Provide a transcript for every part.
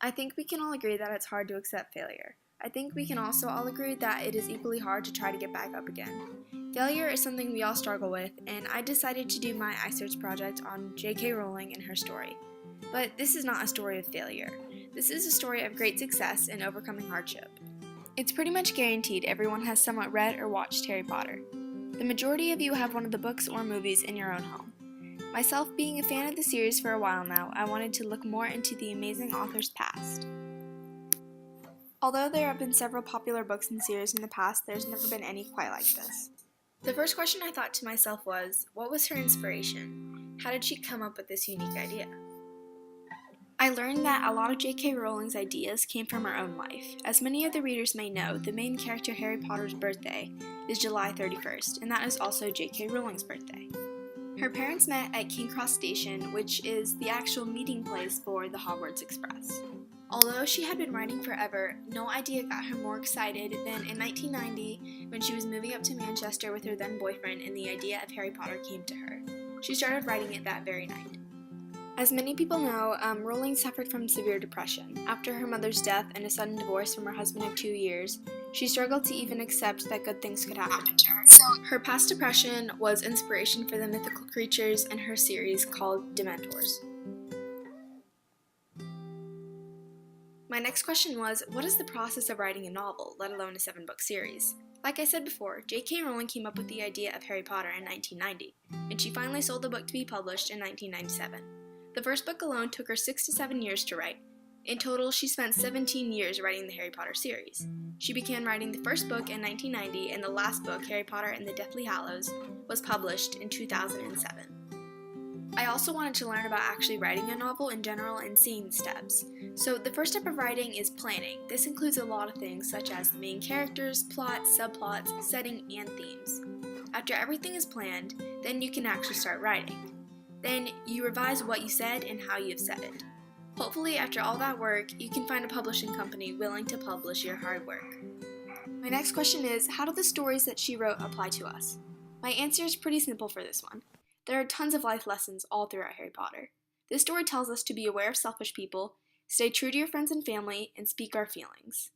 I think we can all agree that it's hard to accept failure. I think we can also all agree that it is equally hard to try to get back up again. Failure is something we all struggle with, and I decided to do my iSearch project on J.K. Rowling and her story. But this is not a story of failure. This is a story of great success and overcoming hardship. It's pretty much guaranteed everyone has somewhat read or watched Harry Potter. The majority of you have one of the books or movies in your own home. Myself being a fan of the series for a while now, I wanted to look more into the amazing author's past. Although there have been several popular books in the series in the past, there's never been any quite like this. The first question I thought to myself was, what was her inspiration? How did she come up with this unique idea? I learned that a lot of J.K. Rowling's ideas came from her own life. As many of the readers may know, the main character Harry Potter's birthday is July 31st, and that is also J.K. Rowling's birthday. Her parents met at King Cross Station, which is the actual meeting place for the Hogwarts Express. Although she had been writing forever, no idea got her more excited than in 1990 when she was moving up to Manchester with her then boyfriend and the idea of Harry Potter came to her. She started writing it that very night. As many people know, Rowling suffered from severe depression. After her mother's death and a sudden divorce from her husband of 2 years, she struggled to even accept that good things could happen to her. So her past depression was inspiration for the mythical creatures in her series called Dementors. My next question was, what is the process of writing a novel, let alone a 7-book series? Like I said before, J.K. Rowling came up with the idea of Harry Potter in 1990, and she finally sold the book to be published in 1997. The first book alone took her 6 to 7 years to write. In total, she spent 17 years writing the Harry Potter series. She began writing the first book in 1990, and the last book, Harry Potter and the Deathly Hallows, was published in 2007. I also wanted to learn about actually writing a novel in general and seeing the steps. So the first step of writing is planning. This includes a lot of things such as the main characters, plot, subplots, setting, and themes. After everything is planned, then you can actually start writing. Then you revise what you said and how you have said it. Hopefully, after all that work, you can find a publishing company willing to publish your hard work. My next question is, how do the stories that she wrote apply to us? My answer is pretty simple for this one. There are tons of life lessons all throughout Harry Potter. This story tells us to be aware of selfish people, stay true to your friends and family, and speak our feelings.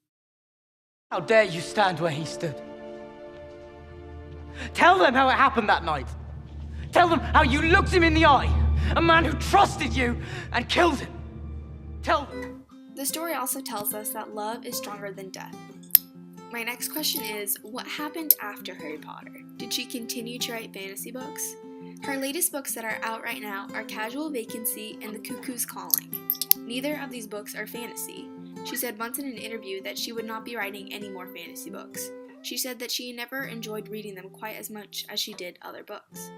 How dare you stand where he stood? Tell them how it happened that night. Tell them how you looked him in the eye, a man who trusted you and killed him. Tell them. The story also tells us that love is stronger than death. My next question is, what happened after Harry Potter? Did she continue to write fantasy books? Her latest books that are out right now are Casual Vacancy and The Cuckoo's Calling. Neither of these books are fantasy. She said once in an interview that she would not be writing any more fantasy books. She said that she never enjoyed reading them quite as much as she did other books.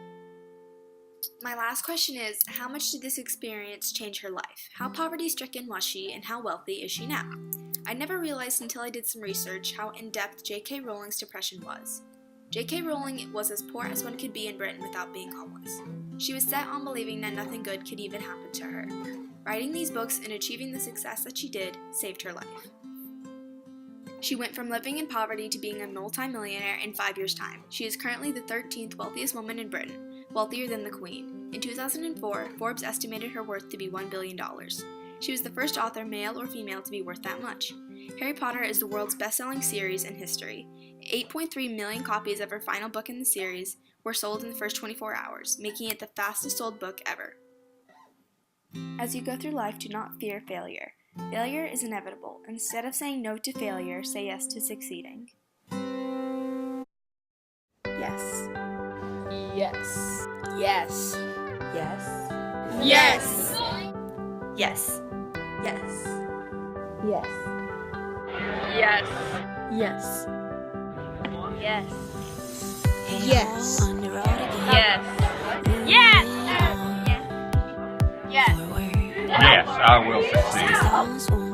My last question is, how much did this experience change her life? How poverty-stricken was she, and how wealthy is she now? I never realized until I did some research how in-depth J.K. Rowling's depression was. J.K. Rowling was as poor as one could be in Britain without being homeless. She was set on believing that nothing good could even happen to her. Writing these books and achieving the success that she did saved her life. She went from living in poverty to being a multi-millionaire in 5 years' time. She is currently the 13th wealthiest woman in Britain, wealthier than the Queen. In 2004, Forbes estimated her worth to be $1 billion. She was the first author, male or female, to be worth that much. Harry Potter is the world's best-selling series in history. 8.3 million copies of her final book in the series were sold in the first 24 hours, making it the fastest sold book ever. As you go through life, do not fear failure. Failure is inevitable. Instead of saying no to failure, say yes to succeeding. Yes. Yes. Yes. Yes. Yes. Yes. Yes. Yes. Yes. Yes. Yes. Yes. Yes. Yes. Yes. Yes, I will succeed.